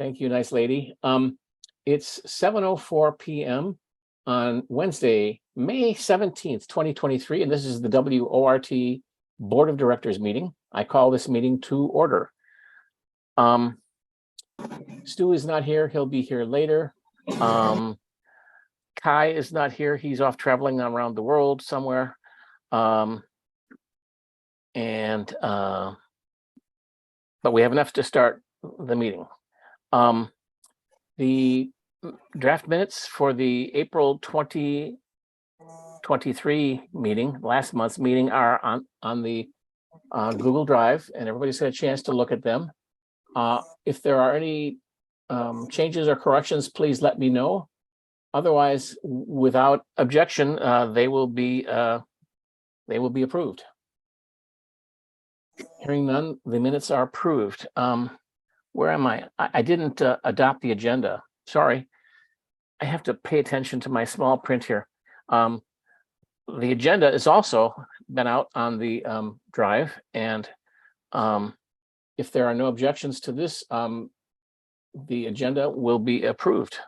Thank you, nice lady. It's 7:04 p.m. on Wednesday, May 17th, 2023, and this is the WORT Board of Directors meeting. I call this meeting to order. Stu is not here. He'll be here later. Kai is not here. He's off traveling around the world somewhere. But we have enough to start the meeting. The draft minutes for the April 2023 meeting, last month's meeting, are on the Google Drive, and everybody's had a chance to look at them. If there are any changes or corrections, please let me know. Otherwise, without objection, they will be approved. Hearing none, the minutes are approved. Where am I? I didn't adopt the agenda. Sorry. I have to pay attention to my small print here. The agenda has also been out on the drive, and if there are no objections to this, the agenda will be approved.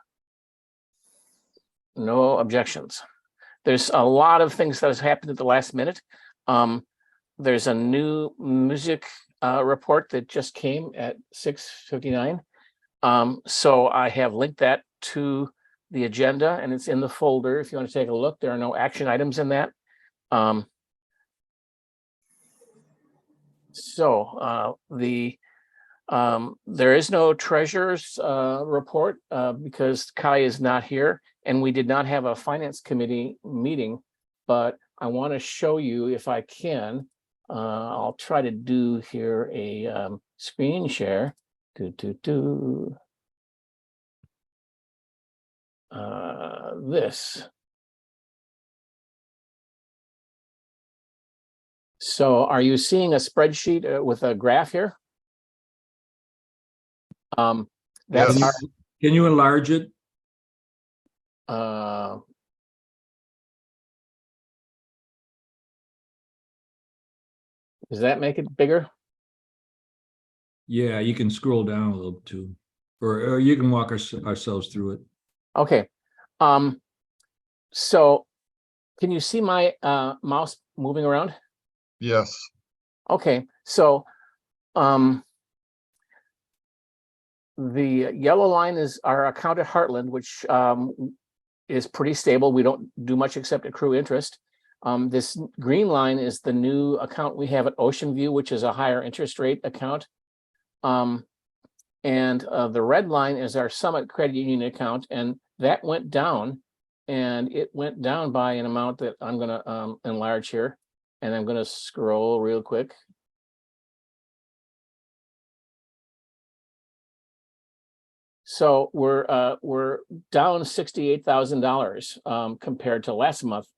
No objections. There's a lot of things that has happened at the last minute. There's a new music report that just came at 6:59. So I have linked that to the agenda, and it's in the folder if you want to take a look. There are no action items in that. There is no treasurer's report because Kai is not here, and we did not have a finance committee meeting, but I want to show you, if I can, I'll try to do here a screen share. This. So are you seeing a spreadsheet with a graph here? That's Yes. Can you enlarge it? Does that make it bigger? Yeah, you can scroll down a little too, or you can walk ourselves through it. Okay. So can you see my mouse moving around? Yes. Okay, so the yellow line is our account at Heartland, which is pretty stable. We don't do much except accrue interest. This green line is the new account we have at Ocean View, which is a higher interest rate account. And the red line is our Summit Credit Union account, and that went down, and it went down by an amount that I'm going to enlarge here, and I'm going to scroll real quick. So we're down $68,000 compared to last month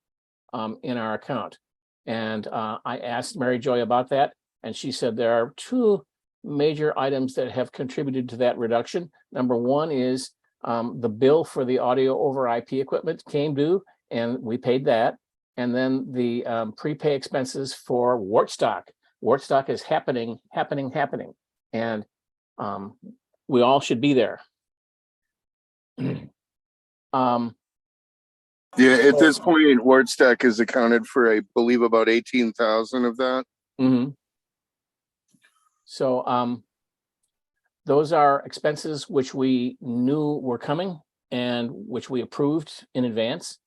in our account, and I asked Mary Joy about that, and she said there are two major items that have contributed to that reduction. Number one is the bill for the audio over IP equipment came due, and we paid that. And then the prepay expenses for WORT-Stock. WORT-Stock is happening, and we all should be there. Yeah, at this point, WORT-Stock is accounted for, I believe, about 18,000 of that. Mm-hmm. So those are expenses which we knew were coming and which we approved in advance,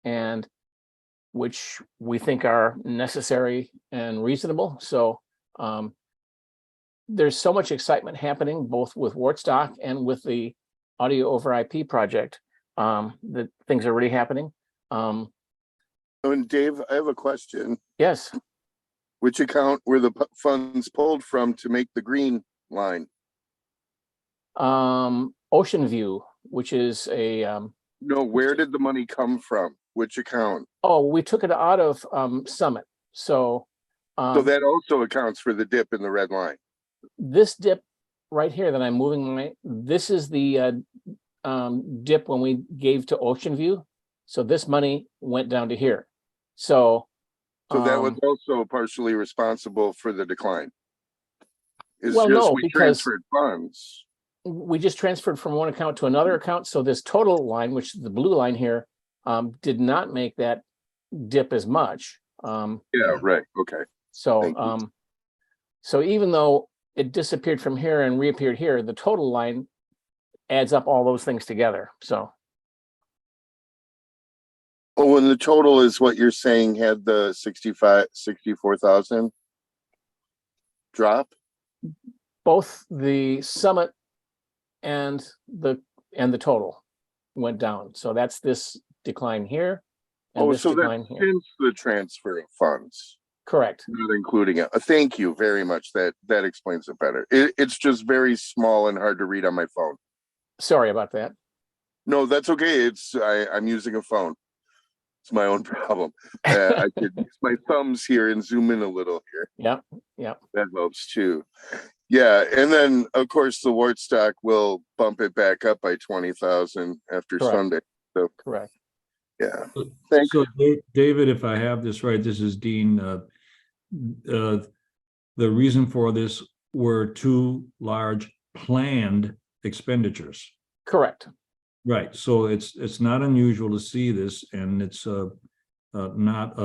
and which we think are necessary and reasonable. So there's so much excitement happening both with WORT-Stock and with the audio over IP project that things are really happening. And Dave, I have a question. Yes. Which account were the funds pulled from to make the green line? Ocean View, which is a no, where did the money come from? Which account? Oh, we took it out of Summit. So that also accounts for the dip in the red line. This dip right here that I'm moving, this is the dip when we gave to Ocean View. So this money went down to here. So that was also partially responsible for the decline. It's well, just no, we because transferred funds. we just transferred from one account to another account. So this total line, which is the blue line here, did not make that dip as much. Yeah, right. Okay. So, Thank you. so even though it disappeared from here and reappeared here, the total line adds up all those things together. So, Oh, and the total is what you're saying had the 64,000 drop? both the summit and the total went down. So that's this decline here and Oh, this so decline that's here. since the transfer of funds, Correct. not including it. Thank you very much. That explains it better. It's just very small and hard to read on my phone. Sorry about that. No, that's okay. I'm using a phone. It's my own problem. I could use my thumbs here and zoom in a little here. Yeah, yeah. That helps too. Yeah, and then of course the wart stock will bump it back up by 20,000 after Correct. Sunday. So Correct. yeah, thanks. So David, if I have this right, this is Dean. The reason for this were two large planned expenditures. Correct. Right. So it's not unusual to see this, and it's not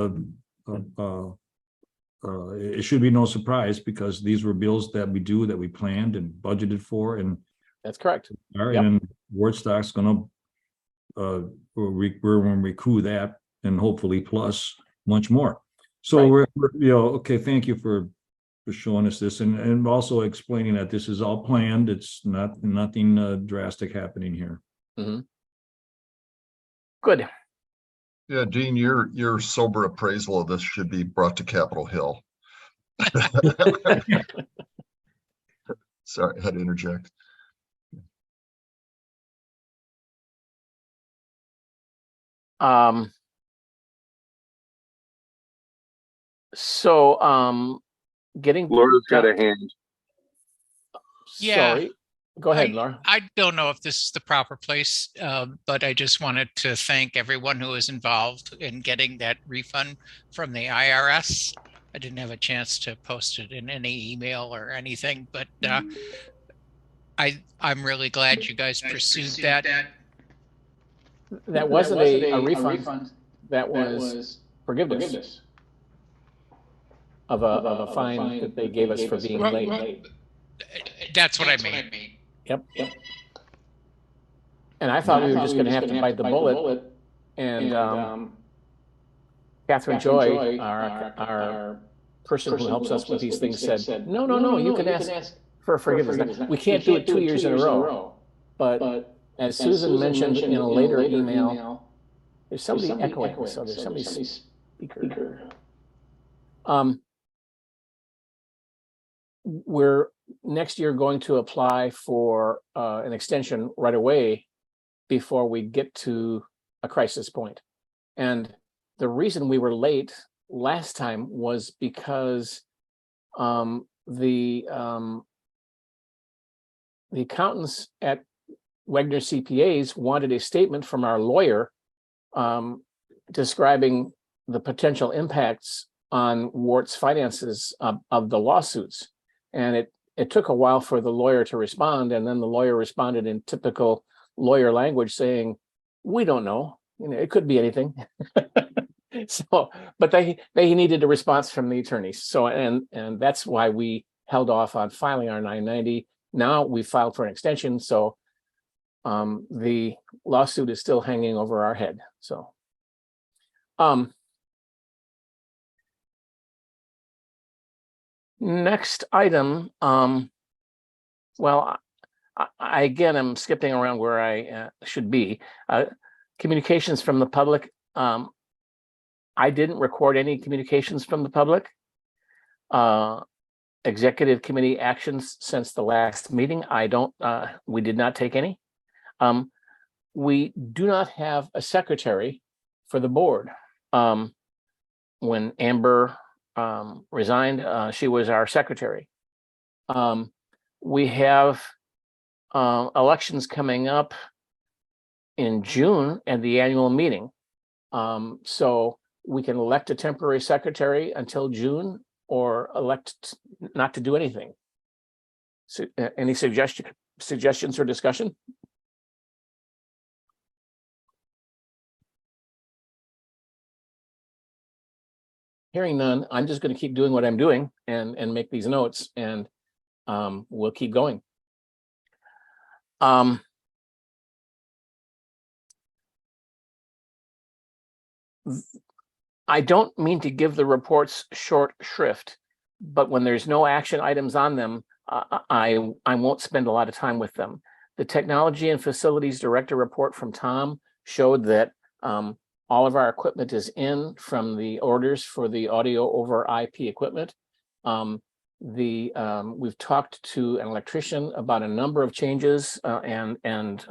it should be no surprise because these were bills that we planned and budgeted for, and That's correct. all right, Yep. and wart stock's gonna we're gonna recoup that and hopefully plus much more. So Right. we're okay. Thank you for showing us this and also explaining that this is all planned. It's nothing drastic happening here. Good. Yeah, Dean, your sober appraisal of this should be brought to Capitol Hill. Sorry, I had to interject. So getting Laura's got a hand. Yeah. Sorry. Go ahead, Laura. I don't know if this is the proper place, but I just wanted to thank everyone who was involved in getting that refund from the IRS. I didn't have a chance to post it in any email or anything, but I'm really glad you guys pursued that. That wasn't a refund. That was forgiveness of a fine that they gave us for being late. That's what I mean. Yep. And I thought we were just going to have to bite the bullet. And Catherine Joy, our person who helps us with these things, said, no, you can ask for forgiveness. We can't do it 2 years in a row. But as Susan mentioned in a later email, there's somebody echoing, so there's somebody's speaker. We're next year going to apply for an extension right away before we get to a crisis point. And the reason we were late last time was because the accountants at Wegner CPAs wanted a statement from our lawyer describing the potential impacts on WORT's finances of the lawsuits. And it took a while for the lawyer to respond, and then the lawyer responded in typical lawyer language saying, we don't know, it could be anything. So, but they needed a response from the attorneys. So, and that's why we held off on filing our 990. Now we filed for an extension. So the lawsuit is still hanging over our head. So, next item, well, I again, I'm skipping around where I should be. Communications from the public. I didn't record any communications from the public. Executive committee actions since the last meeting. We did not take any. We do not have a secretary for the board. When Amber resigned, she was our secretary. We have elections coming up in June at the annual meeting. So we can elect a temporary secretary until June or elect not to do anything. So, any suggestions suggestions or discussion? Hearing none, I'm just going to keep doing what I'm doing and make these notes, and we'll keep going. I don't mean to give the reports short shrift, but when there's no action items on them, I won't spend a lot of time with them. The Technology and Facilities Director report from Tom showed that all of our equipment is in from the orders for the audio over IP equipment. We've talked to an electrician about a number of changes and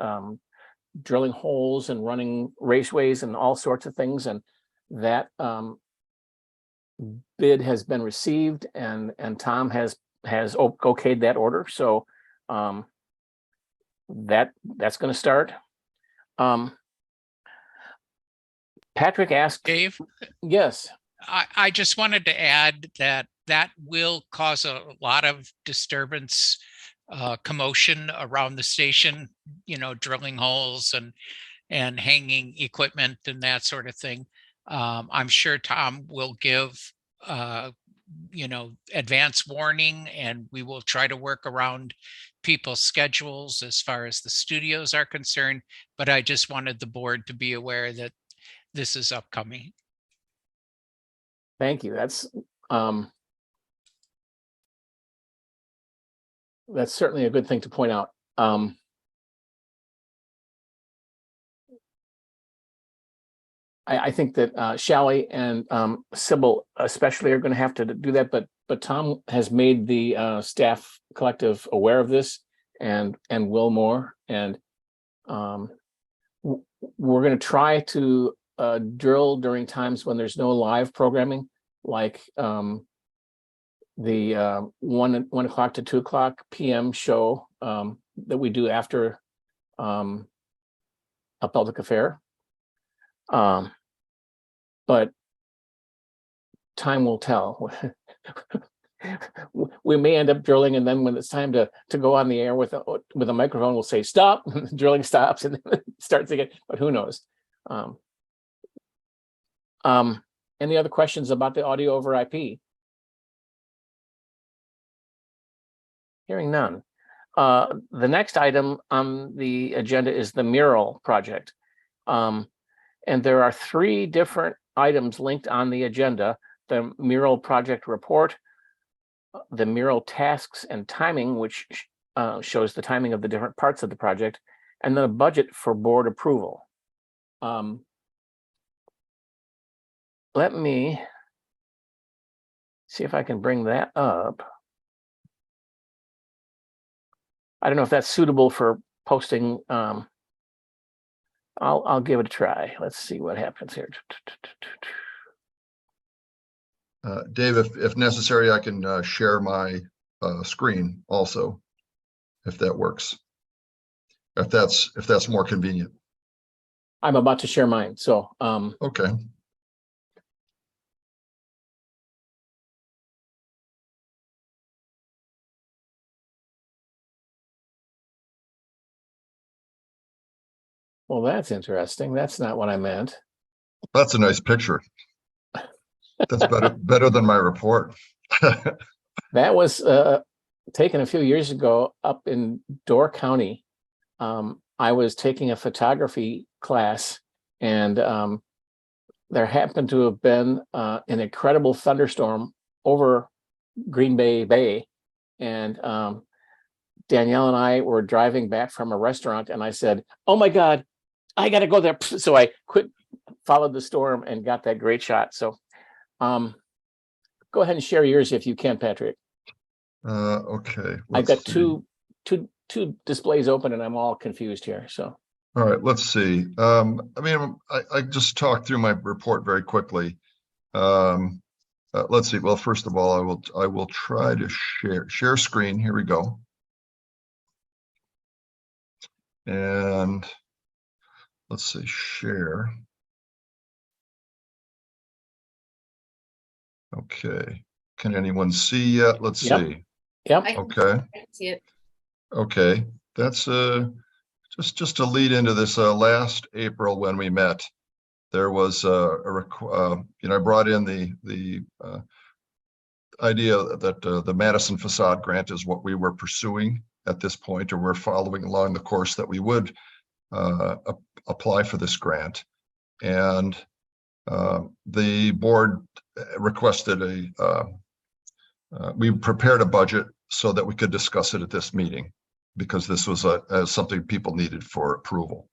drilling holes and running raceways and all sorts of things, and that bid has been received, and Tom has okayed that order, so that's going to start. Patrick asked, Dave, yes. I just wanted to add that will cause a lot of disturbance, commotion around the station, drilling holes and hanging equipment and that sort of thing. I'm sure Tom will give, advance warning, and we will try to work around people's schedules as far as the studios are concerned. But I just wanted the board to be aware that this is upcoming. Thank you. That's certainly a good thing to point out. I think that Shelley and Sybil especially are going to have to do that, but Tom has made the staff collective aware of this, and will more, and we're going to try to drill during times when there's no live programming, like the 1 o'clock to 2 o'clock p.m. show that we do after a public affair. But time will tell. We may end up drilling, and then when it's time to go on the air with a microphone, we'll say stop. Drilling stops, and then it starts again. But who knows? Any other questions about the audio over IP? Hearing none. The next item on the agenda is the mural project. And there are 3 different items linked on the agenda: the mural project report, the mural tasks and timing, which shows the timing of the different parts of the project, and then a budget for board approval. Let me see if I can bring that up. I don't know if that's suitable for posting. I'll give it a try. Let's see what happens here. Dave, if necessary, I can share my screen also, if that works. If that's more convenient. I'm about to share mine, so Okay. well, that's interesting. That's not what I meant. That's a nice picture. That's better than my report. That was taken a few years ago up in Door County. I was taking a photography class, and there happened to have been an incredible thunderstorm over Green Bay, and Danielle and I were driving back from a restaurant, and I said, "Oh my God, I got to go there." So I followed the storm and got that great shot. So go ahead and share yours if you can, Patrick. Okay. I've got two displays open, and I'm all confused here. So. All right, let's see. I just talked through my report very quickly. Let's see. Well, first of all, I will try to share screen. Here we go. And let's see, share. Okay. Can anyone see yet? Let's Yep. see. Yep. Okay. I can see it. Okay. That's just to lead into this last April when we met, there was I brought in the idea that the Madison facade grant is what we were pursuing at this point, or we're following along the course that we would apply for this grant. And the board requested we prepared a budget so that we could discuss it at this meeting, because this was something people needed for approval.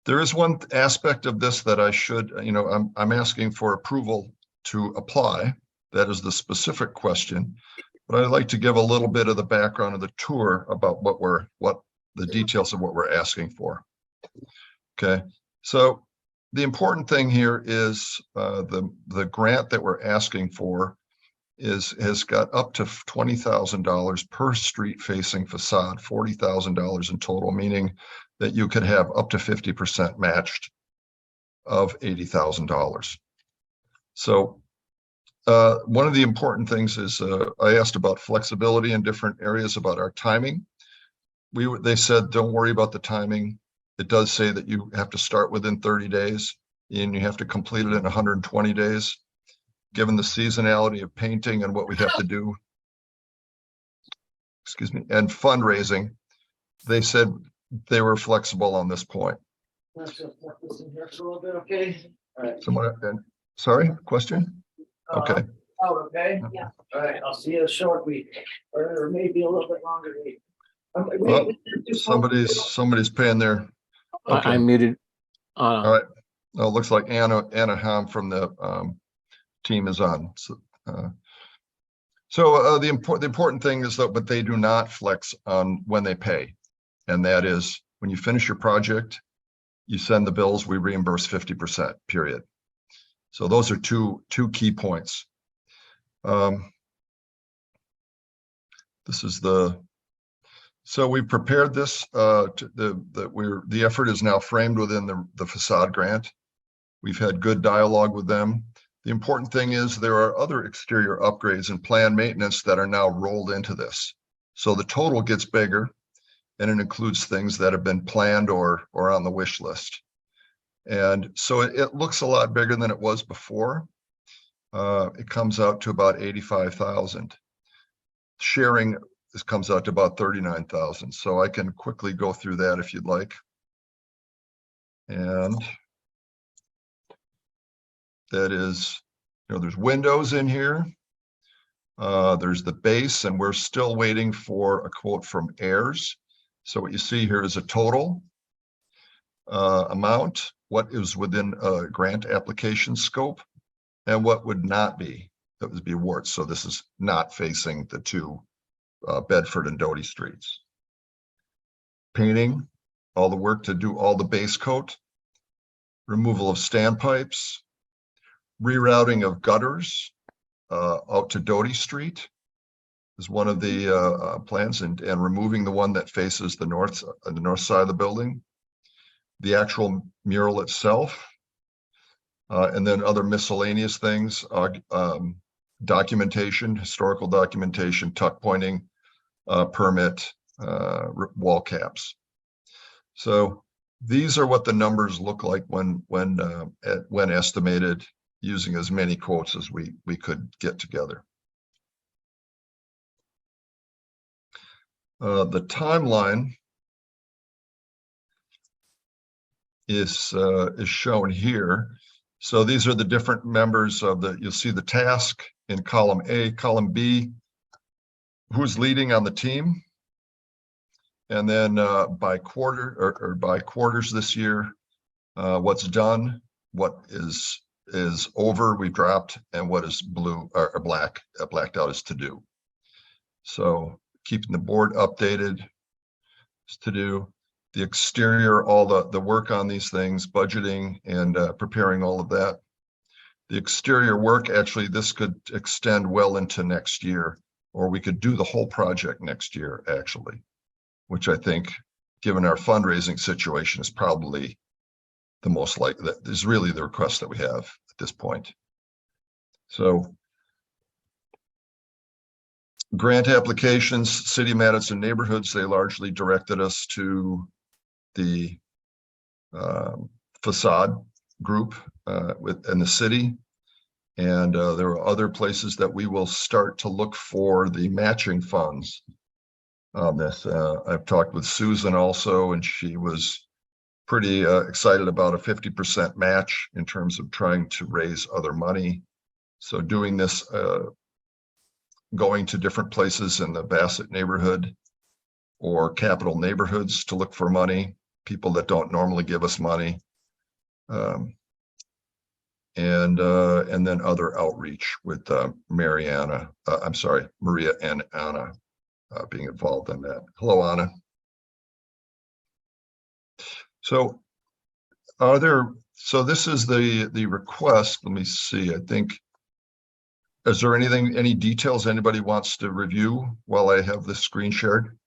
There is one aspect of this that I should, I'm asking for approval to apply. That is the specific question, but I'd like to give a little bit of the background of the tour about what the details of what we're asking for. Okay, so the important thing here is the grant that we're asking for has got up to $20,000 per street facing facade, $40,000 in total, meaning that you could have up to 50% matched of $80,000. So one of the important things is I asked about flexibility in different areas about our timing. They said, don't worry about the timing. It does say that you have to start within 30 days and you have to complete it in 120 days. Given the seasonality of painting and what we have to do, and fundraising, they said they were flexible on this point. Okay. All right. Sorry, question? Okay. Oh, okay. Yeah. All right. I'll see you a short week, or maybe a little bit longer week. Well, somebody's paying their. Okay. I'm muted. All right. Oh, it looks like Anna Ham from the team is on. So the important thing is that, but they do not flex on when they pay, and that is when you finish your project, you send the bills, we reimburse 50%. Period. So those are two key points. This is so we prepared this. The effort is now framed within the facade grant. We've had good dialogue with them. The important thing is there are other exterior upgrades and planned maintenance that are now rolled into this. So the total gets bigger, and it includes things that have been planned or on the wish list. And so it looks a lot bigger than it was before. It comes out to about 85,000. Sharing comes out to about 39,000. So I can quickly go through that if you'd like. And that is, there's windows in here. There's the base, and we're still waiting for a quote from Ayers. So what you see here is a total amount, what is within a grant application scope, and what would not be. That would be warts. So this is not facing the two Bedford and Doty streets. Painting, all the work to do all the base coat, removal of standpipes, rerouting of gutters out to Doty Street is one of the plans, and removing the one that faces the north side of the building, the actual mural itself, and then other miscellaneous things, documentation, historical documentation, tuck pointing, permit, wall caps. So these are what the numbers look like when estimated, using as many quotes as we could get together. The timeline is shown here. So these are the different members of you'll see the task in column A, column B, who's leading on the team. And then by quarter or by quarters this year, what's done, what is over, we've dropped, and what is blue or blacked out is to do. So keeping the board updated is to do. The exterior, all the work on these things, budgeting and preparing all of that. The exterior work, actually, this could extend well into next year, or we could do the whole project next year, actually, which I think, given our fundraising situation, is probably the most likely. That is really the request that we have at this point. So Grant applications, City of Madison neighborhoods, they largely directed us to the facade group in the city. And there are other places that we will start to look for the matching funds on this. I've talked with Susan also, and she was pretty excited about a 50% match in terms of trying to raise other money. So doing this, going to different places in the Bassett neighborhood or Capital neighborhoods to look for money, people that don't normally give us money. And then other outreach with Maria and Anna being involved in that. Hello, Anna. So this is the request. Let me see, I think, is there any details anybody wants to review while I have this screen shared?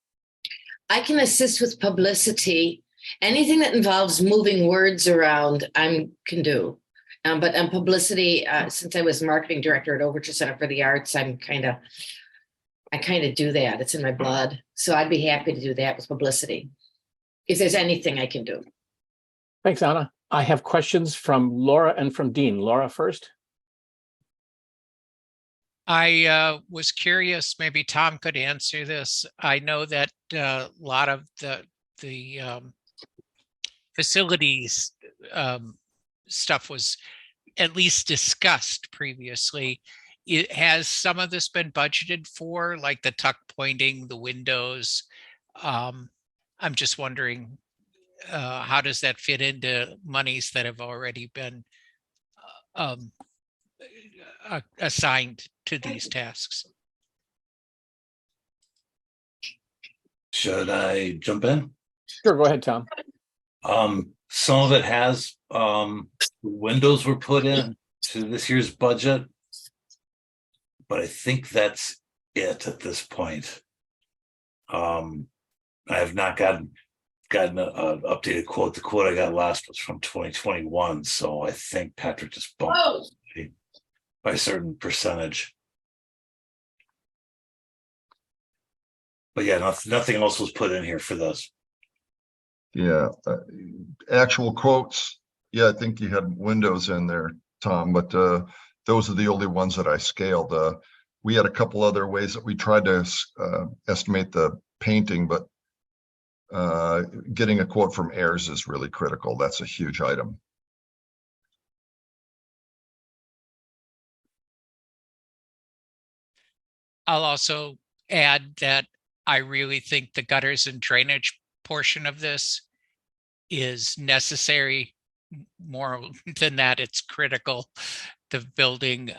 I can assist with publicity. Anything that involves moving words around, I can do. But publicity, since I was marketing director at Overture Center for the Arts, I kind of do that. It's in my blood. So I'd be happy to do that with publicity. If there's anything I can do. Thanks, Anna. I have questions from Laura and from Dean. Laura first. I was curious, maybe Tom could answer this. I know that a lot of the facilities stuff was at least discussed previously. Has some of this been budgeted for, like the tuck pointing, the windows? I'm just wondering, how does that fit into monies that have already been assigned to these tasks? Should I jump in? Sure, go ahead, Tom. Some of it has, windows were put in to this year's budget, but I think that's it at this point. I have not gotten an updated quote. The quote I got last was from 2021, so I think Patrick just bumped by a certain percentage. But yeah, nothing else was put in here for this. Yeah, actual quotes. Yeah, I think you had windows in there, Tom, but those are the only ones that I scaled. We had a couple other ways that we tried to estimate the painting, but getting a quote from Ayers is really critical. That's a huge item. I'll also add that I really think the gutters and drainage portion of this is necessary. More than that, it's critical. The building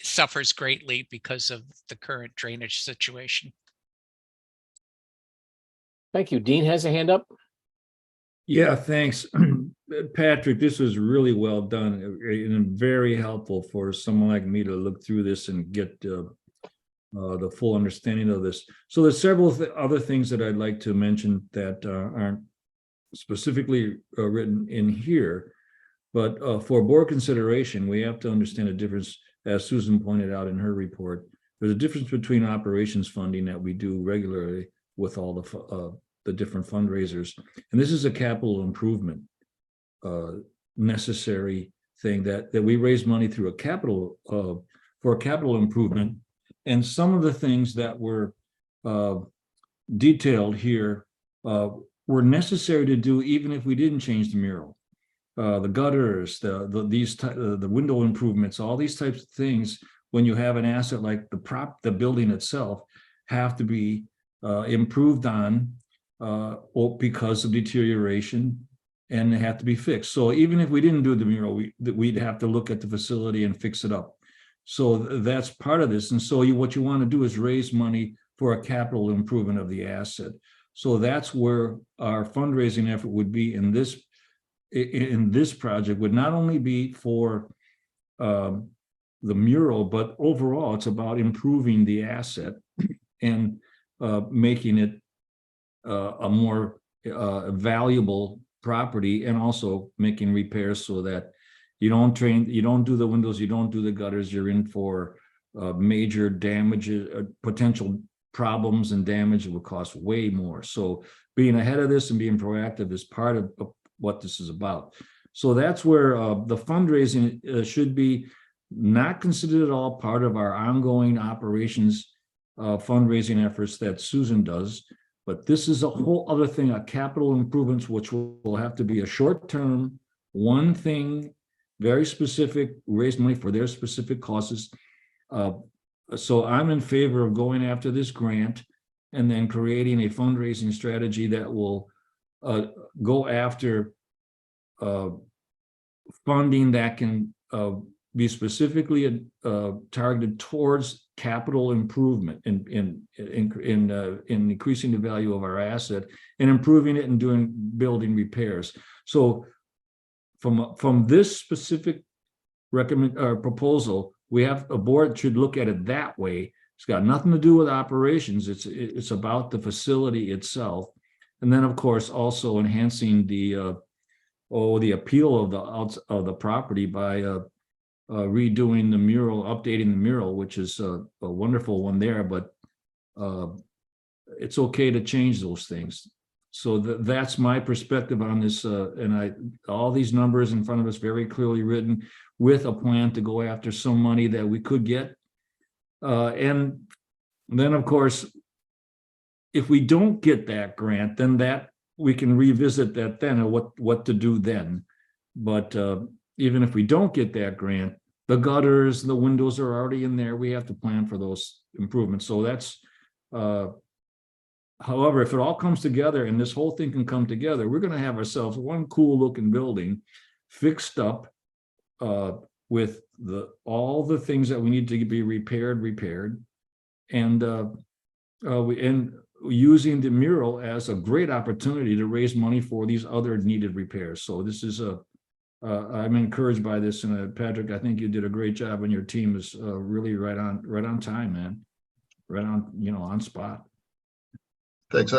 suffers greatly because of the current drainage situation. Thank you. Dean has a hand up. Yeah, thanks. Patrick, this was really well done and very helpful for someone like me to look through this and get the full understanding of this. So there's several other things that I'd like to mention that aren't specifically written in here, but for board consideration, we have to understand the difference, as Susan pointed out in her report. There's a difference between operations funding that we do regularly with all the different fundraisers, and this is a capital improvement necessary thing that we raise money through a capital for a capital improvement. And some of the things that were detailed here were necessary to do even if we didn't change the mural. The gutters, the window improvements, all these types of things, when you have an asset like the building itself, have to be improved on because of deterioration, and they have to be fixed. So even if we didn't do the mural, we'd have to look at the facility and fix it up. So that's part of this. And so what you want to do is raise money for a capital improvement of the asset. So that's where our fundraising effort would be in this project, would not only be for the mural, but overall it's about improving the asset and making it a more valuable property, and also making repairs so that you don't do the windows, you don't do the gutters, you're in for major damages, potential problems and damage that would cost way more. So being ahead of this and being proactive is part of what this is about. So that's where the fundraising should be not considered at all part of our ongoing operations fundraising efforts that Susan does. But this is a whole other thing, a capital improvements, which will have to be a short-term, one thing, very specific, raise money for their specific causes. So I'm in favor of going after this grant and then creating a fundraising strategy that will go after funding that can be specifically targeted towards capital improvement in increasing the value of our asset and improving it and doing building repairs. So from this specific proposal, we have a board should look at it that way. It's got nothing to do with operations. It's about the facility itself, and then of course also enhancing the appeal of the property by redoing the mural, updating the mural, which is a wonderful one there. But it's okay to change those things. So that's my perspective on this, and all these numbers in front of us very clearly written with a plan to go after some money that we could get. And then, of course, if we don't get that grant, then that we can revisit that then and what to do then. But even if we don't get that grant, the gutters, the windows are already in there. We have to plan for those improvements. So that's, however, if it all comes together and this whole thing can come together, we're going to have ourselves one cool looking building fixed up with all the things that we need to be repaired, and using the mural as a great opportunity to raise money for these other needed repairs. So this is I'm encouraged by this, and Patrick, I think you did a great job, and your team is really right on time, man. Right on, on spot. Thanks.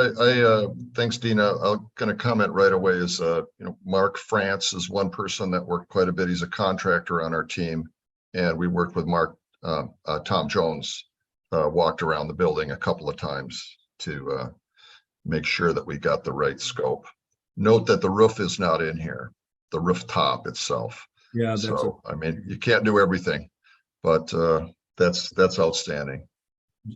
Thanks, Dina. I'm going to comment right away. Is Mark France is one person that worked quite a bit. He's a contractor on our team, and we worked with Mark. Tom Jones walked around the building a couple of times to make sure that we got the right scope. Note that the roof is not in here, the rooftop itself. Yeah, so I mean, you can't do everything, but that's outstanding.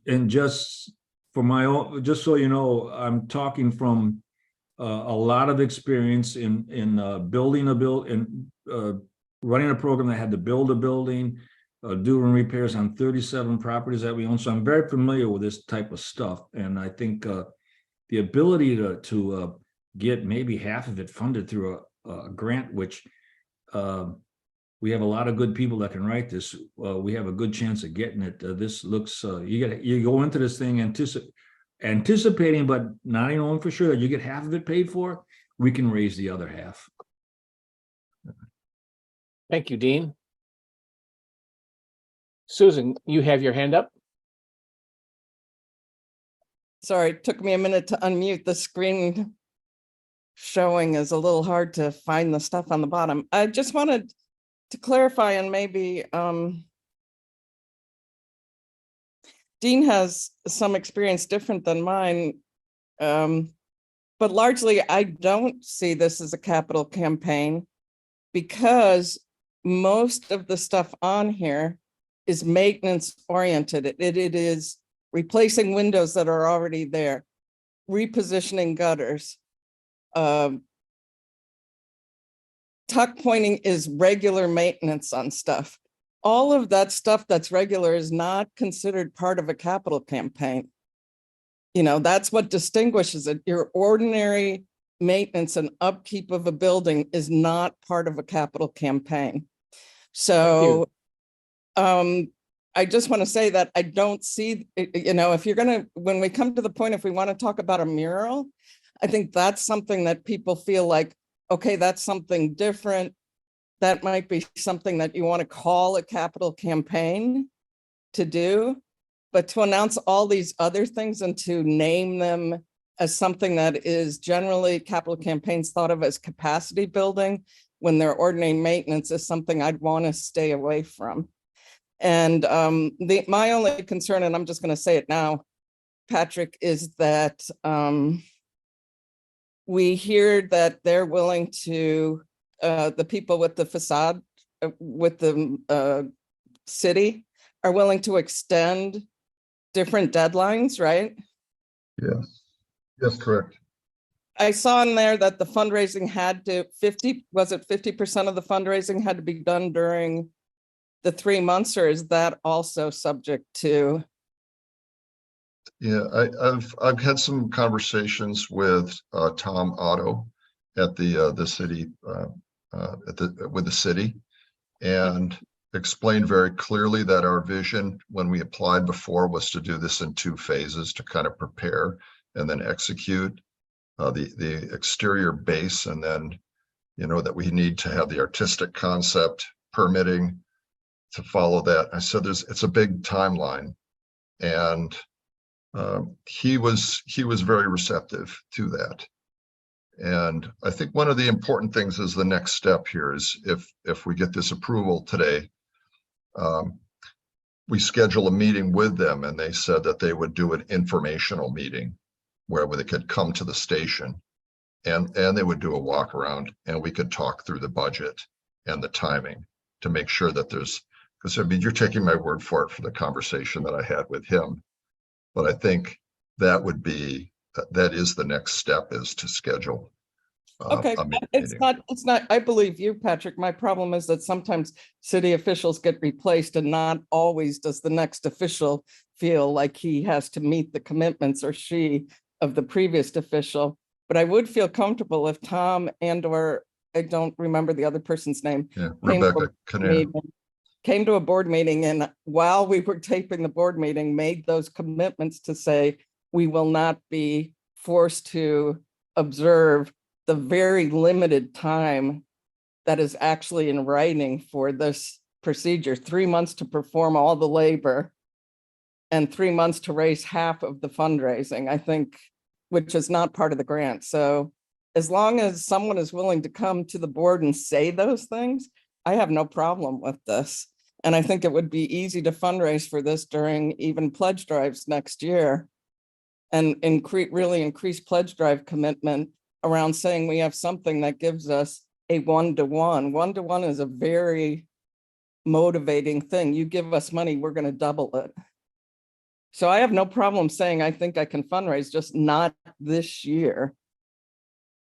And just for my own, just so you know, I'm talking from a lot of experience in building and running a program that had to build a building, doing repairs on 37 properties that we own. So I'm very familiar with this type of stuff. And I think the ability to get maybe half of it funded through a grant, which we have a lot of good people that can write this. We have a good chance of getting it. This looks, you go into this thing anticipating, but not even knowing for sure that you get half of it paid for. We can raise the other half. Thank you, Dean. Susan, you have your hand up. Sorry, it took me a minute to unmute. The screen showing is a little hard to find the stuff on the bottom. I just wanted to clarify, and maybe Dean has some experience different than mine, but largely I don't see this as a capital campaign because most of the stuff on here is maintenance oriented. It is replacing windows that are already there, repositioning gutters. Tuck pointing is regular maintenance on stuff. All of that stuff that's regular is not considered part of a capital campaign. That's what distinguishes it. Your ordinary maintenance and upkeep of a building is not part of a capital campaign. So I just want to say that I don't see, if you're going to, when we come to the point, if we want to talk about a mural, I think that's something that people feel like, okay, that's something different. That might be something that you want to call a capital campaign to do, but to announce all these other things and to name them as something that is generally capital campaigns thought of as capacity building when their ordinary maintenance is something I'd want to stay away from. And my only concern, and I'm just going to say it now, Patrick, is that we hear that they're willing to, the people with the facade, with the city, are willing to extend different deadlines, right? Yes, yes, correct. I saw in there that the fundraising had to 50% of the fundraising had to be done during the 3 months, or is that also subject to? Yeah, I've had some conversations with Tom Otto at the city with the city, and explained very clearly that our vision when we applied before was to do this in 2 phases, to kind of prepare and then execute the exterior base, and then that we need to have the artistic concept permitting to follow that. I said it's a big timeline, and he was very receptive to that. And I think one of the important things is the next step here is if we get this approval today, we schedule a meeting with them, and they said that they would do an informational meeting where they could come to the station and they would do a walk around, and we could talk through the budget and the timing to make sure that because I mean, you're taking my word for it for the conversation that I had with him. But I think that is the next step, is to schedule. Okay, it's not, I believe you, Patrick. My problem is that sometimes city officials get replaced, and not always does the next official feel like he has to meet the commitments, or she, of the previous official. But I would feel comfortable if Tom or I don't remember the other person's name. Yeah, Rebecca came to a board meeting, and while we were taping the board meeting, made those commitments to say, we will not be forced to observe the very limited time that is actually in writing for this procedure, 3 months to perform all the labor and 3 months to raise half of the fundraising, I think, which is not part of the grant. So as long as someone is willing to come to the board and say those things, I have no problem with this. And I think it would be easy to fundraise for this during even pledge drives next year, and really increase pledge drive commitment around saying we have something that gives us a 1-to-1. 1-to-1 is a very motivating thing. You give us money, we're going to double it. So I have no problem saying I think I can fundraise, just not this year.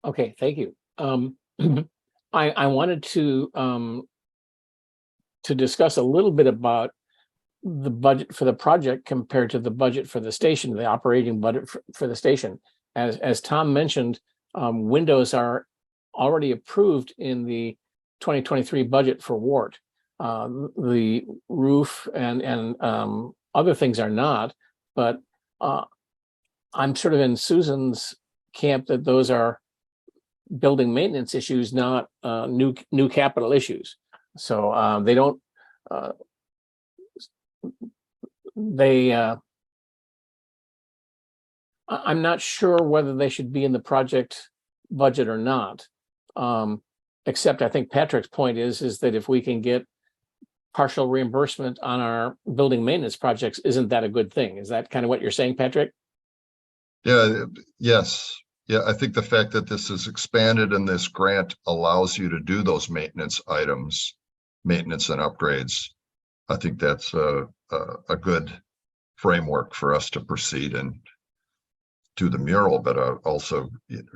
Okay, thank you. I wanted to discuss a little bit about the budget for the project compared to the budget for the station, the operating budget for the station. As Tom mentioned, windows are already approved in the 2023 budget for WORT. The roof and other things are not, but I'm sort of in Susan's camp that those are building maintenance issues, not new capital issues. So they don't, I'm not sure whether they should be in the project budget or not. Except I think Patrick's point is that if we can get partial reimbursement on our building maintenance projects, isn't that a good thing? Is that kind of what you're saying, Patrick? Yeah, yes. Yeah, I think the fact that this is expanded and this grant allows you to do those maintenance items, maintenance and upgrades, I think that's a good framework for us to proceed and do the mural, but also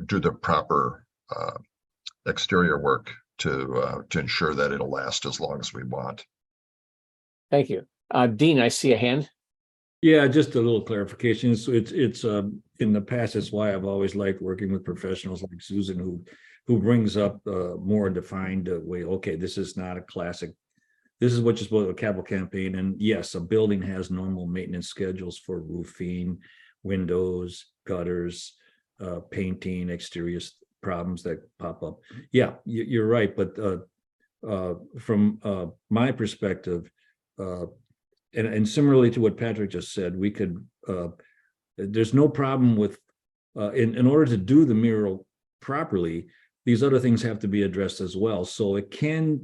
do the proper exterior work to ensure that it'll last as long as we want. Thank you. Dean, I see a hand. Yeah, just a little clarification. So it's in the past, that's why I've always liked working with professionals like Susan, who brings up more defined way. Okay, this is not a classic. This is what you're supposed to, a capital campaign. And yes, a building has normal maintenance schedules for roofing, windows, gutters, painting, exterior problems that pop up. Yeah, you're right. But from my perspective, and similarly to what Patrick just said, we could, there's no problem with, in order to do the mural properly, these other things have to be addressed as well. So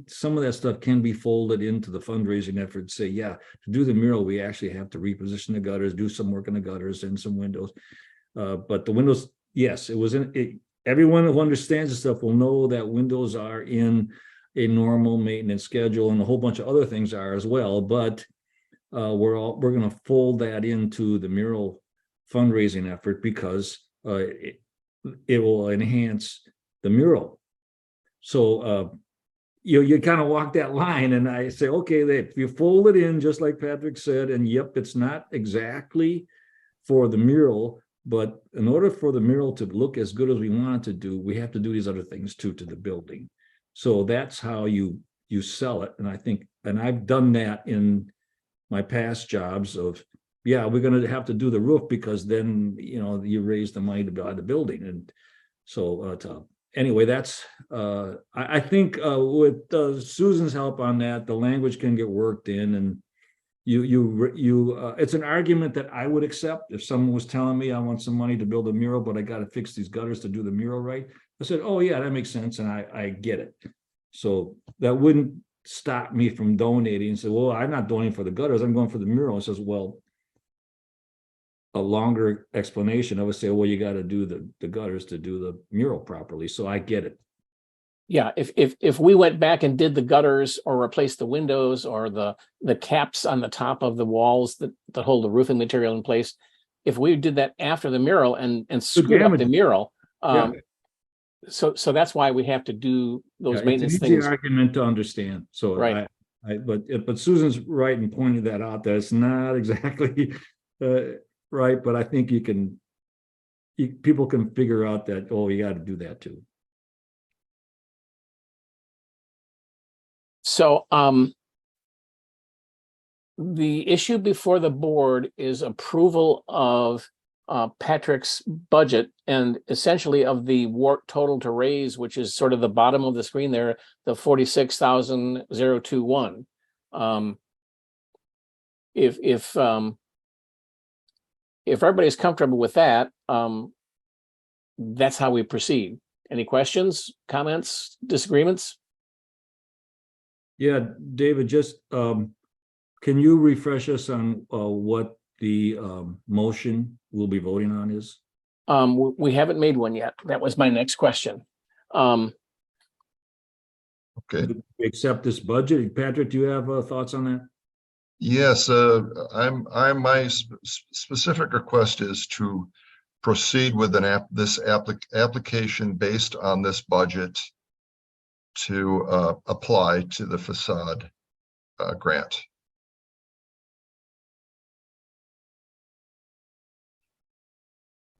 some of that stuff can be folded into the fundraising effort. Say, yeah, to do the mural, we actually have to reposition the gutters, do some work on the gutters and some windows. But the windows, yes, it was everyone who understands the stuff will know that windows are in a normal maintenance schedule, and a whole bunch of other things are as well. But we're going to fold that into the mural fundraising effort because it will enhance the mural. So you kind of walk that line, and I say, okay, if you fold it in just like Patrick said, and yep, it's not exactly for the mural, but in order for the mural to look as good as we want it to do, we have to do these other things too to the building. So that's how you sell it. And I think, and I've done that in my past jobs of, yeah, we're going to have to do the roof because then, you raise the money to buy the building. And so anyway, that's, I think with Susan's help on that, the language can get worked in, and it's an argument that I would accept if someone was telling me I want some money to build a mural, but I got to fix these gutters to do the mural right. I said, oh yeah, that makes sense. And I get it. So that wouldn't stop me from donating and say, well, I'm not donating for the gutters, I'm going for the mural. It says, well, a longer explanation, I would say, well, you got to do the gutters to do the mural properly. So I get it. Yeah, if we went back and did the gutters or replaced the windows or the caps on the top of the walls that hold the roofing material in place, if we did that after the mural and screwed up the mural, so that's why we have to do those maintenance it's an easy things. argument to understand. So right. But Susan's right in pointing that out, that it's not exactly right, but I think people can figure out that, oh, you got to do that too. So the issue before the board is approval of Patrick's budget and essentially of the WORT total to raise, which is sort of the bottom of the screen there, the 46,021. If everybody's comfortable with that, that's how we proceed. Any questions, comments, disagreements? Yeah, David, just can you refresh us on what the motion we'll be voting on is? We haven't made one yet. That was my next question. Okay. Do we accept this budget? Patrick, do you have thoughts on that? Yes, my specific request is to proceed with this application based on this budget to apply to the facade grant.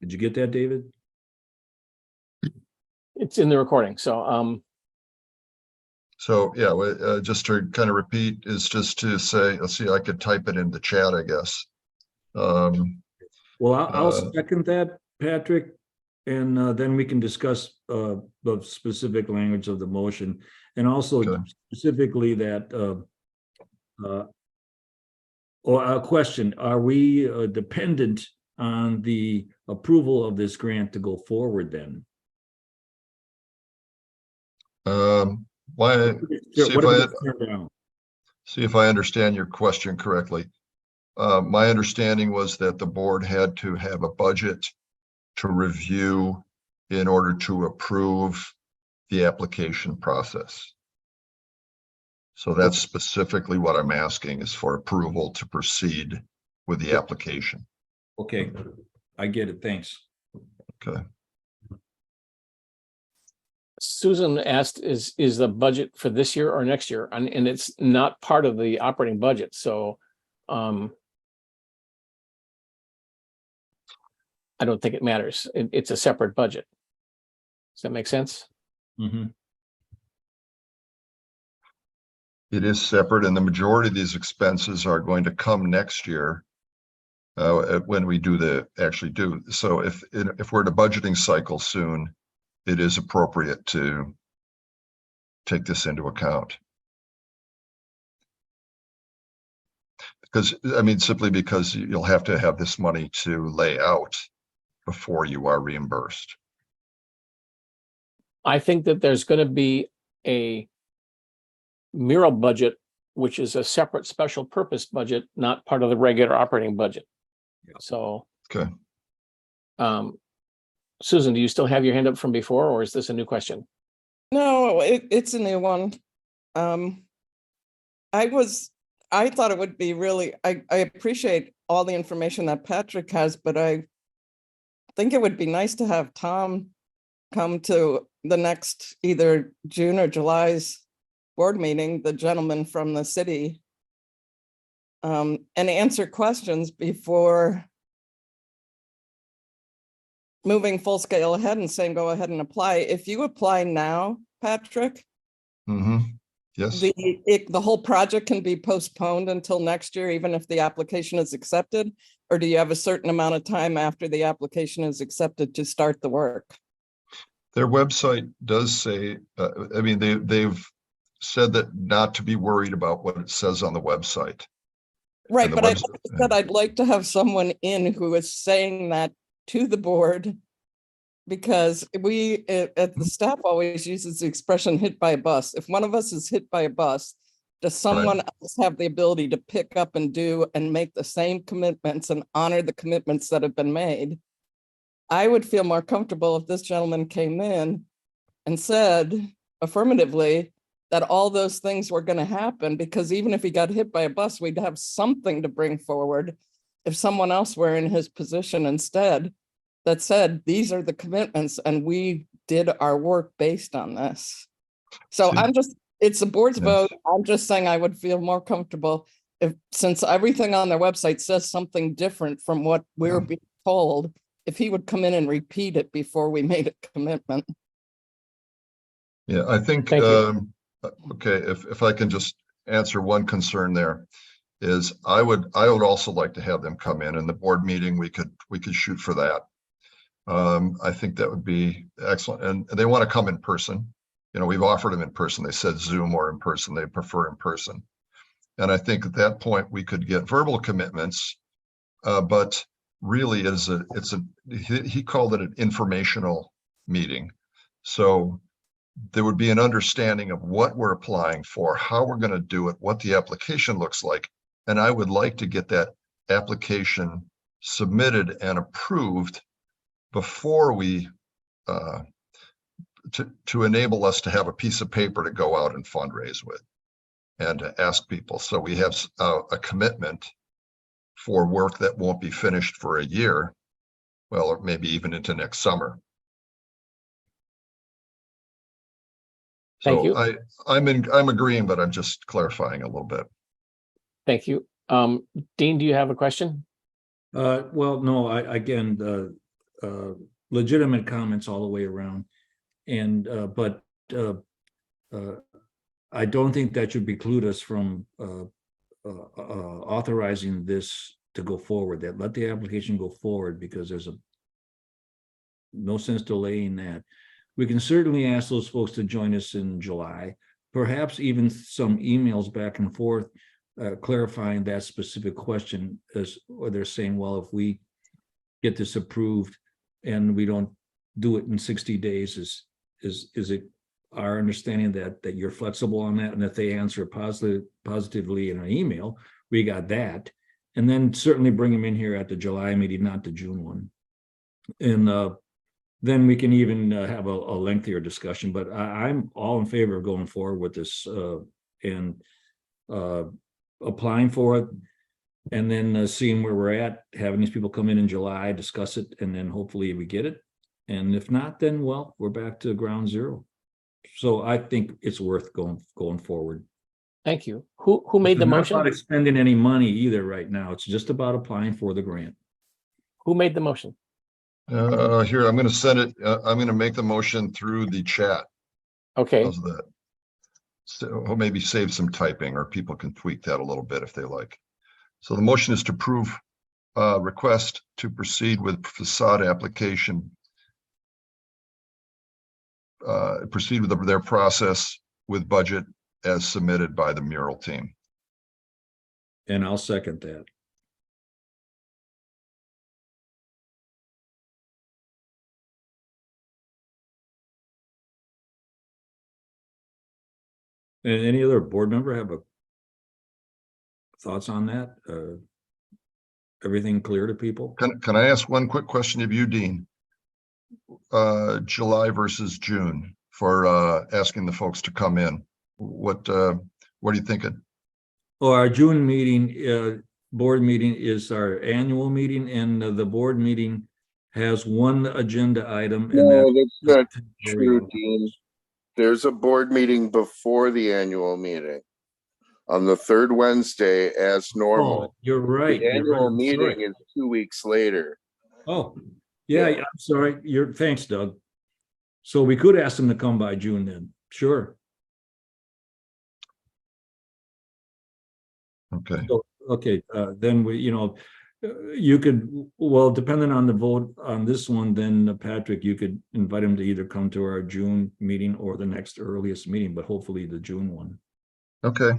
Did you get that, David? It's in the recording. So yeah, just to kind of repeat is just to say, let's see, I could type it in the chat, I guess. Well, I'll second that, Patrick, and then we can discuss the specific language of the motion, and also specifically that or a question: are we dependent on the approval of this grant to go forward? Then, see if I understand your question correctly. My understanding was that the board had to have a budget to review in order to approve the application process. So that's specifically what I'm asking, is for approval to proceed with the application. Okay, I get it. Thanks. Okay. Susan asked, is the budget for this year or next year? And it's not part of the operating budget. So I don't think it matters. It's a separate budget. Does that make sense? Mm-hmm. It is separate, and the majority of these expenses are going to come next year when we actually do. So if we're in a budgeting cycle soon, it is appropriate to take this into account. Because, I mean, simply because you'll have to have this money to lay out before you are reimbursed. I think that there's going to be a mural budget, which is a separate special purpose budget, not part of the regular operating budget. Yeah. So, Okay. Susan, do you still have your hand up from before, or is this a new question? No, it's a new one. I thought it would be really, I appreciate all the information that Patrick has, but I think it would be nice to have Tom come to the next either June or July's board meeting, the gentleman from the city, and answer questions before moving full scale ahead and saying, go ahead and apply. If you apply now, Patrick, Yes. the whole project can be postponed until next year, even if the application is accepted? Or do you have a certain amount of time after the application is accepted to start the work? Their website does say, I mean, they've said that not to be worried about what it says on the website. Right, And the but website- I'd like to have someone in who is saying that to the board, because we at the staff always uses the expression hit by a bus. If one of us is hit by a bus, does someone else have the ability to pick up and do and make the same commitments and honor the commitments that have been made? I would feel more comfortable if this gentleman came in and said affirmatively that all those things were going to happen, because even if he got hit by a bus, we'd have something to bring forward if someone else were in his position instead that said, these are the commitments and we did our work based on this. So it's the board's vote. I'm just saying I would feel more comfortable since everything on their website says something different from what we're being told, if he would come in and repeat it before we made a commitment. Yeah, I think, Thank you. okay, if I can just answer one concern there, is I would also like to have them come in the board meeting. We could shoot for that. I think that would be excellent. And they want to come in person. You know, we've offered them in person. They said Zoom or in person. They prefer in person. And I think at that point we could get verbal commitments, but really he called it an informational meeting. So there would be an understanding of what we're applying for, how we're going to do it, what the application looks like. And I would like to get that application submitted and approved before we, to enable us to have a piece of paper to go out and fundraise with and to ask people. So we have a commitment for work that won't be finished for a year, well, or maybe even into next summer. Thank So you. I'm agreeing, but I'm just clarifying a little bit. Thank you. Dean, do you have a question? Well, no, again, legitimate comments all the way around. And, but I don't think that should preclude us from authorizing this to go forward, that let the application go forward, because there's no sense delaying that. We can certainly ask those folks to join us in July, perhaps even some emails back and forth, clarifying that specific question, or they're saying, well, if we get this approved and we don't do it in 60 days, is it our understanding that you're flexible on that? And if they answer positively in an email, we got that. And then certainly bring them in here at the July meeting, not the June one. And then we can even have a lengthier discussion, but I'm all in favor of going forward with this and applying for it, and then seeing where we're at, having these people come in July, discuss it, and then hopefully we get it. And if not, then, well, we're back to ground zero. So I think it's worth going forward. Thank you. Who made the It's not motion? about expending any money either right now. It's just about applying for the grant. Who made the motion? Here, I'm going to send it. I'm going to make the motion through the chat. Okay, How's that? So or maybe save some typing, or people can tweak that a little bit if they like. So the motion is to approve request to proceed with facade application. Proceed with their process with budget as submitted by the mural team. And I'll second that. And any other board member have thoughts on that? Everything clear to people? Can I ask one quick question of you, Dean? July versus June for asking the folks to come in. What are you thinking? Well, our June meeting, board meeting is our annual meeting, and the board meeting has one agenda item. And No, that's not temporary. true, Dean. There's a board meeting before the annual meeting on the third Wednesday as normal. Oh, you're right. The You're right. annual I'm meeting sorry. is 2 weeks later. Oh, yeah, Yeah. I'm sorry. Thanks, Doug. So we could ask them to come by June then. Sure. Okay. So, okay, then we, you could, well, depending on the vote on this one, then Patrick, you could invite him to either come to our June meeting or the next earliest meeting, but hopefully the June one. Okay.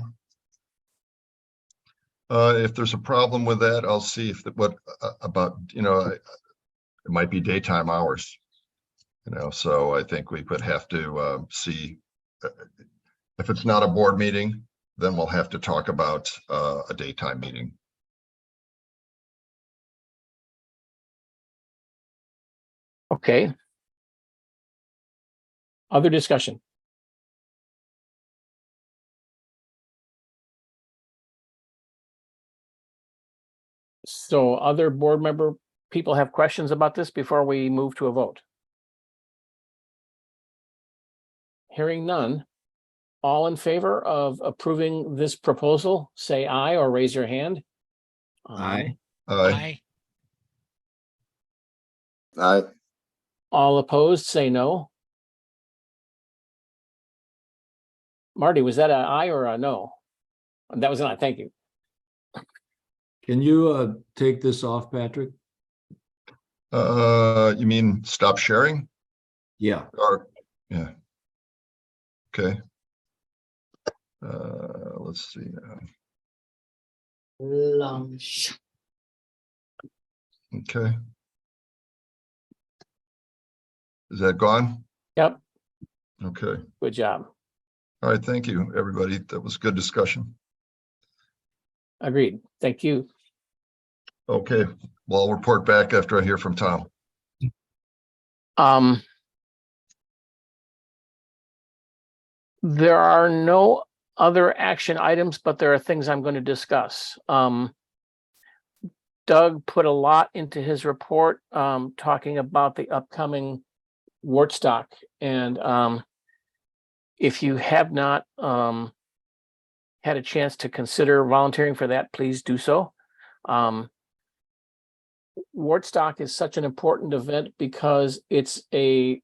If there's a problem with that, I'll see if about, it might be daytime hours, so I think we would have to see if it's not a board meeting, then we'll have to talk about a daytime meeting. Okay. Other discussion? So other board member people have questions about this before we move to a vote? Hearing none. All in favor of approving this proposal, say aye or raise your hand. Aye. Aye. Aye. All opposed, say no. Marty, was that an aye or a no? That was an aye, thank you. Can you take this off, Patrick? You mean stop sharing? Yeah. Or, yeah. Okay. Let's see. Lunch. Okay. Is that gone? Yep, Okay. good job. All right. Thank you, everybody. That was good discussion. Agreed. Thank you. Okay. Well, I'll report back after I hear from Tom. There are no other action items, but there are things I'm going to discuss. Doug put a lot into his report, talking about the upcoming Wortstock. And if you have not had a chance to consider volunteering for that, please do so. Wortstock is such an important event because it's a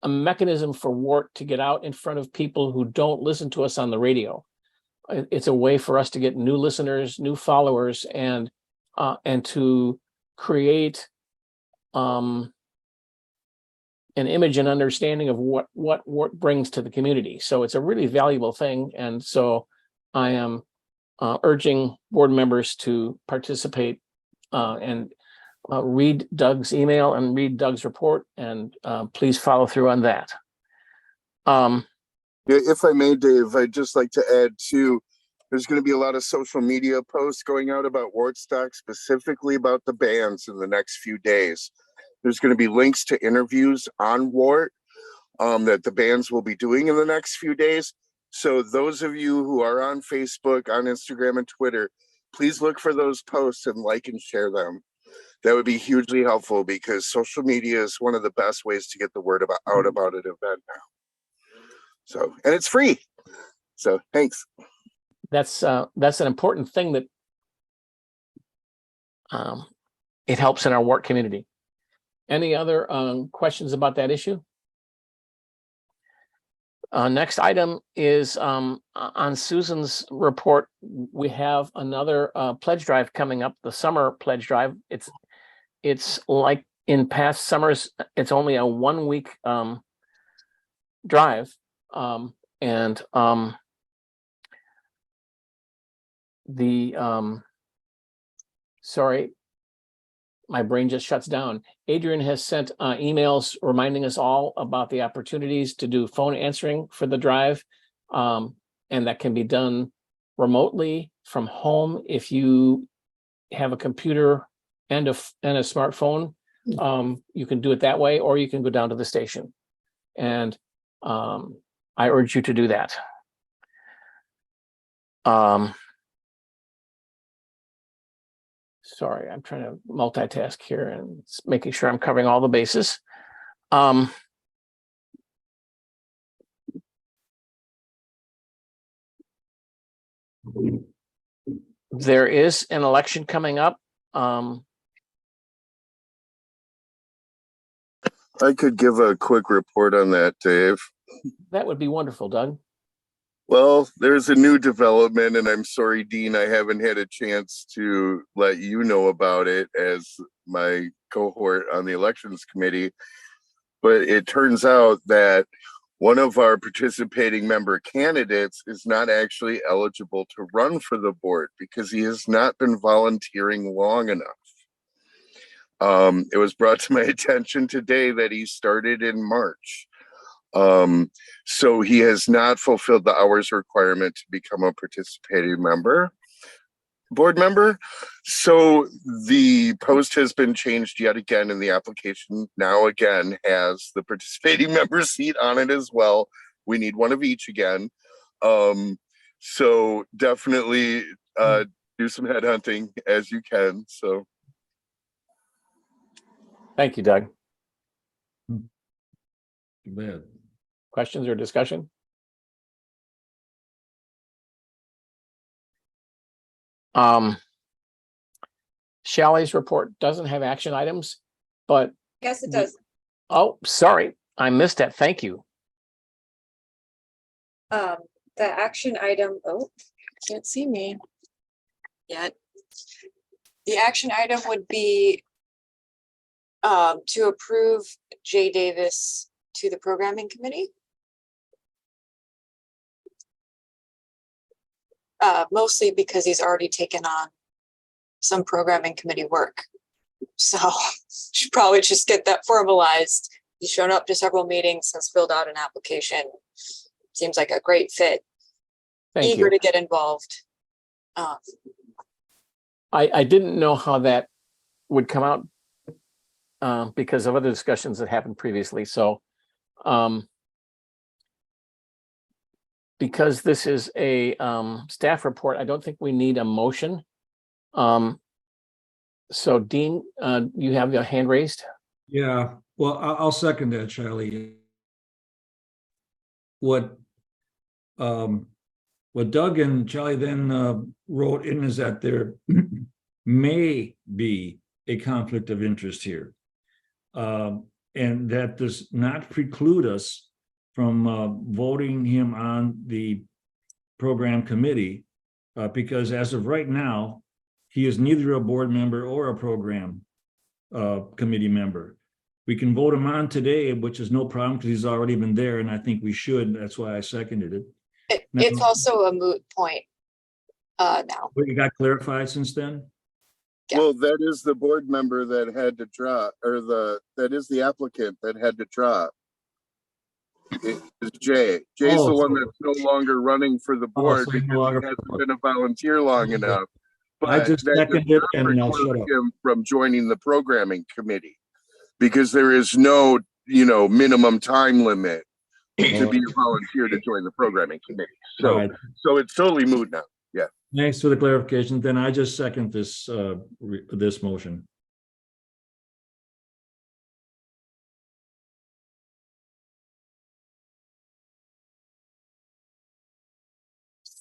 mechanism for WORT to get out in front of people who don't listen to us on the radio. It's a way for us to get new listeners, new followers, and to create an image and understanding of what WORT brings to the community. So it's a really valuable thing. And so I am urging board members to participate and read Doug's email and read Doug's report, and please follow through on that. If I may, Dave, I'd just like to add too, there's going to be a lot of social media posts going out about Wortstock, specifically about the bands in the next few days. There's going to be links to interviews on WORT that the bands will be doing in the next few days. So those of you who are on Facebook, on Instagram and Twitter, please look for those posts and like and share them. That would be hugely helpful because social media is one of the best ways to get the word out about an event now. So, and it's free. So thanks. That's an important thing that it helps in our WORT community. Any other questions about that issue? Next item is on Susan's report. We have another pledge drive coming up, the summer pledge drive. It's like in past summers, it's only a 1 week drive. Sorry, my brain just shuts down. Adrian has sent emails reminding us all about the opportunities to do phone answering for the drive. And that can be done remotely from home if you have a computer and a smartphone. You can do it that way, or you can go down to the station. And I urge you to do that. Sorry, I'm trying to multitask here and making sure I'm covering all the bases. There is an election coming up. I could give a quick report on that, Dave. That would be wonderful, Doug. Well, there's a new development, and I'm sorry, Dean, I haven't had a chance to let you know about it as my cohort on the elections committee. But it turns out that one of our participating member candidates is not actually eligible to run for the board because he has not been volunteering long enough. It was brought to my attention today that he started in March. So he has not fulfilled the hours requirement to become a participating board member. So the post has been changed yet again, and the application now again has the participating member seat on it as well. We need one of each again. So definitely do some headhunting as you can. So Thank you, Doug. Too bad. Questions or discussion? Shelley's report doesn't have action items, but Yes, it does. oh, sorry, I missed it. Thank you. The action item, oh, can't see me yet. The action item would be to approve Jay Davis to the programming committee. Mostly because he's already taken on some programming committee work. So should probably just get that formalized. He's shown up to several meetings, has filled out an application. Seems like a great fit. Thank Eager you. to get involved. I didn't know how that would come out because of other discussions that happened previously. So because this is a staff report, I don't think we need a motion. So Dean, you have your hand raised. Yeah, well, I'll second that, Charlie. What Doug and Charlie then wrote in is that there may be a conflict of interest here. And that does not preclude us from voting him on the program committee, because as of right now, he is neither a board member or a program committee member. We can vote him on today, which is no problem because he's already been there, and I think we should. That's why I seconded it. It's also a moot point now. But you got clarified since then? Yeah. Well, that is the board member that had to drop, or that is the applicant that had to drop. It is Jay. Jay's the one that's no longer running for the board so he's because no longer he hasn't been a volunteer long enough. But I just that seconded does it not and I'll shut preclude up. him from joining the programming committee because there is no, minimum time limit to be a volunteer to join the programming committee. So, Right. so it's totally moot now. Yeah. Thanks for the clarification. Then I just second this this motion.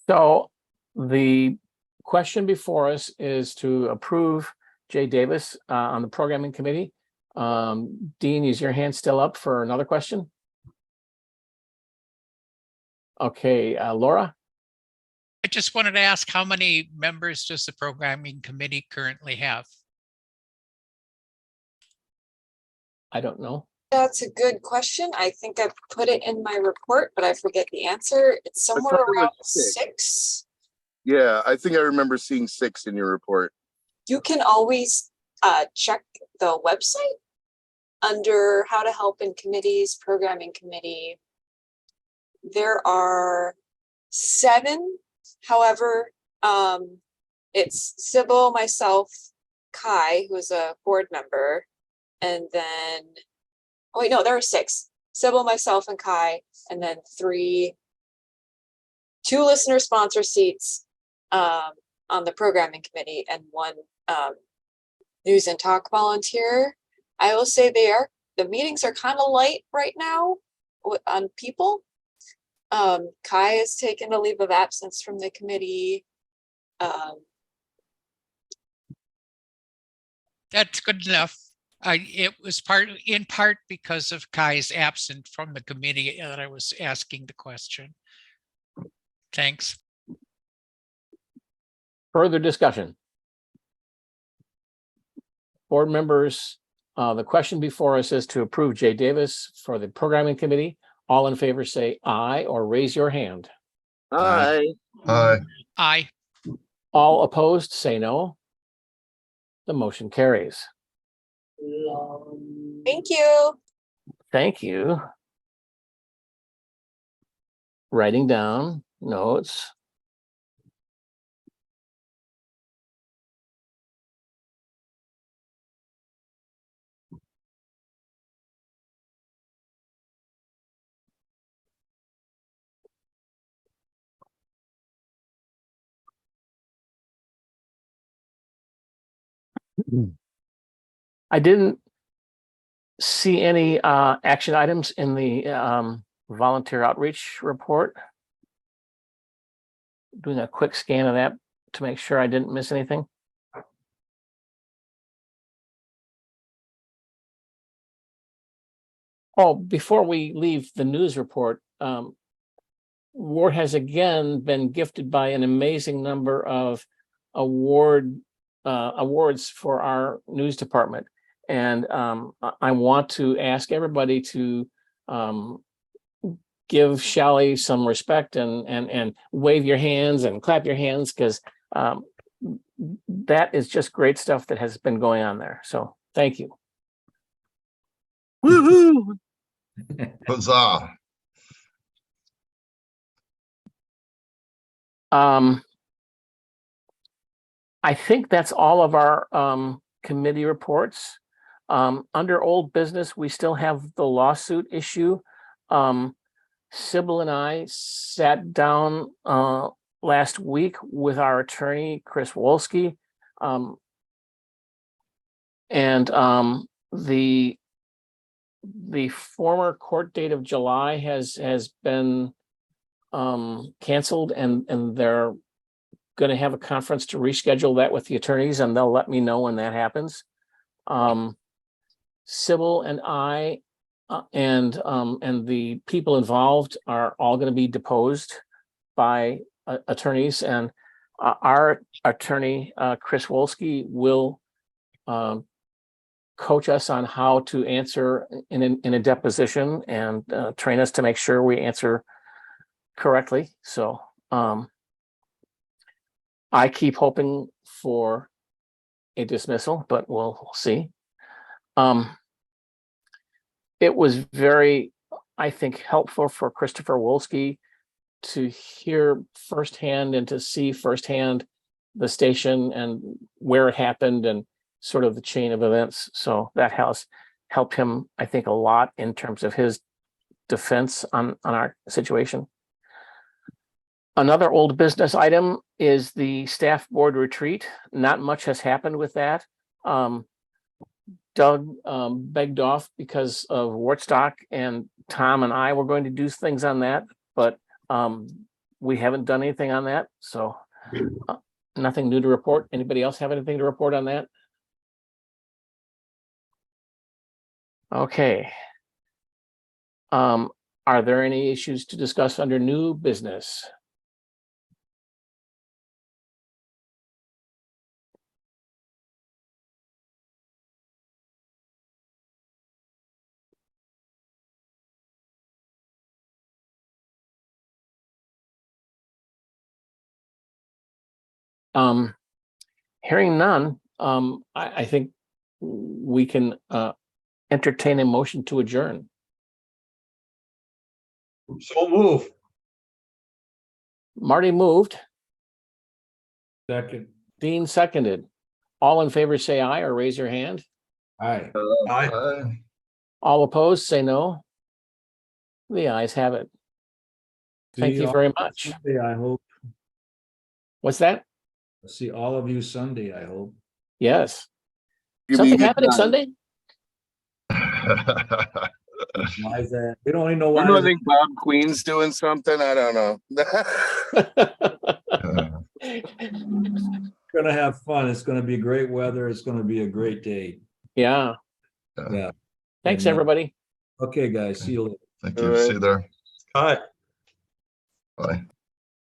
So the question before us is to approve Jay Davis on the programming committee. Dean, is your hand still up for another question? Okay, Laura? I just wanted to ask, how many members does the programming committee currently have? I don't know. That's a good question. I think I put it in my report, but I forget the answer. It's somewhere thought it was around 6. 6. Yeah, I think I remember seeing 6 in your report. You can always check the website under how to help in committees, programming committee. There are 7. However, it's Sybil, myself, Kai, who is a board member, and then, oh wait, no, there are 6. Sybil, myself, and Kai, and then 2 listener sponsor seats on the programming committee, and 1 news and talk volunteer. I will say the meetings are kind of light right now on people. Kai has taken a leave of absence from the committee. That's good enough. It was in part because of Kai's absence from the committee that I was asking the question. Thanks. Further discussion? Board members, the question before us is to approve Jay Davis for the programming committee. All in favor say aye or raise your hand. Aye. Aye. Aye. All opposed say no. The motion carries. Thank you. Thank you. Writing down notes. I didn't see any action items in the volunteer outreach report. Doing a quick scan of that to make sure I didn't miss anything. Oh, before we leave the news report, WART has again been gifted by an amazing number of awards for our news department. And I want to ask everybody to give Shelley some respect and wave your hands and clap your hands, because that is just great stuff that has been going on there. So thank you. Woohoo! Huzzah. I think that's all of our committee reports. Under old business, we still have the lawsuit issue. Sybil and I sat down last week with our attorney, Chris Wolski, and the former court date of July has been canceled, and they're going to have a conference to reschedule that with the attorneys, and they'll let me know when that happens. Sybil and I and the people involved are all going to be deposed by attorneys, and our attorney, Chris Wolski, will coach us on how to answer in a deposition and train us to make sure we answer correctly. So I keep hoping for a dismissal, but we'll see. It was very, I think, helpful for Christopher Wolski to hear firsthand and to see firsthand the station and where it happened and sort of the chain of events. So that has helped him, I think, a lot in terms of his defense on our situation. Another old business item is the staff board retreat. Not much has happened with that. Doug begged off because of Wortstock, and Tom and I were going to do things on that, but we haven't done anything on that. So nothing new to report. Anybody else have anything to report on that? Okay. Are there any issues to discuss under new business? Hearing none, I think we can entertain a motion to adjourn. So move. Marty moved, Second. Dean seconded. All in favor, say aye or raise your hand. Aye. Aye. All opposed, say no. The ayes have it. Thank See you all very much. Sunday, I hope. What's that? See all of you Sunday, I hope. Yes. Give me a Something good happening time. Sunday? Why is that? We don't even know I why. don't think Bob Queen's doing something. I don't know. We're gonna have fun. It's gonna be great weather. It's gonna be a great day. Yeah. Yeah. Thanks, And, everybody. Okay, guys, see you later. Thank you. See you there. Aye. Bye.